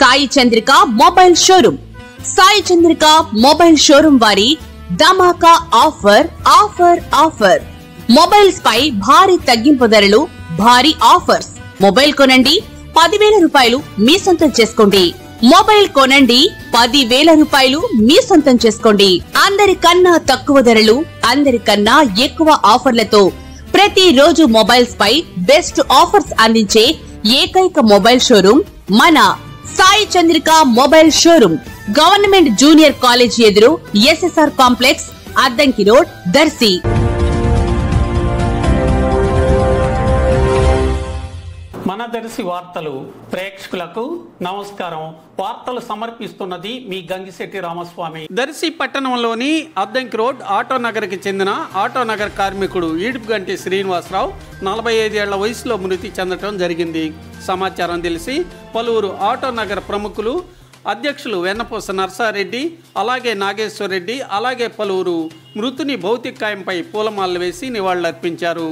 Sai Chandrika mobile showroom. Sai Chandrika mobile showroom వారి ధమాకా offer. Mobiles పై భారీ తగ్గింపు ధరలు, భారీ ఆఫర్స్. మొబైల్ కొనండి, 10,000 రూపాయలు మీ సొంతం చేసుకోండి. మొబైల్ కొనండి, 10,000 రూపాయలు మీ సొంతం చేసుకోండి. అందరికన్నా తక్కువ ధరలు, అందరికన్నా ఎక్కువ ఆఫర్లతో ప్రతి రోజు మొబైల్స్ పై బెస్ట్ ఆఫర్స్ అందించే ఏకైక మొబైల్ షోరూమ్ మన Sai Chandrika mobile showroom. Government junior college ఎదురు, SSR complex, Addanki road, Darsi. మన దర్శి వార్తలు ప్రేక్షకులకు నమస్కారం. వార్తలు సమర్పిస్తున్నది మీ గంగిశెట్టి రామస్వామి. దర్శి పట్టణంలోని అద్దంకి రోడ్ ఆటోనగర్కి చెందిన ఆటోనగర్ కార్మికుడు ఈడుపుగంటి శ్రీనివాసరావు 45 ఏళ్ల వయసులో మృతి చెందడం జరిగింది. సమాచారం తెలిసి పలువురు ఆటోనగర్ ప్రముఖులు, అధ్యక్షులు వెన్నపూస నర్సారెడ్డి, అలాగే నాగేశ్వరరెడ్డి, అలాగే పలువురు మృతుని భౌతికాయంపై పూలమాలలు వేసి నివాళులర్పించారు.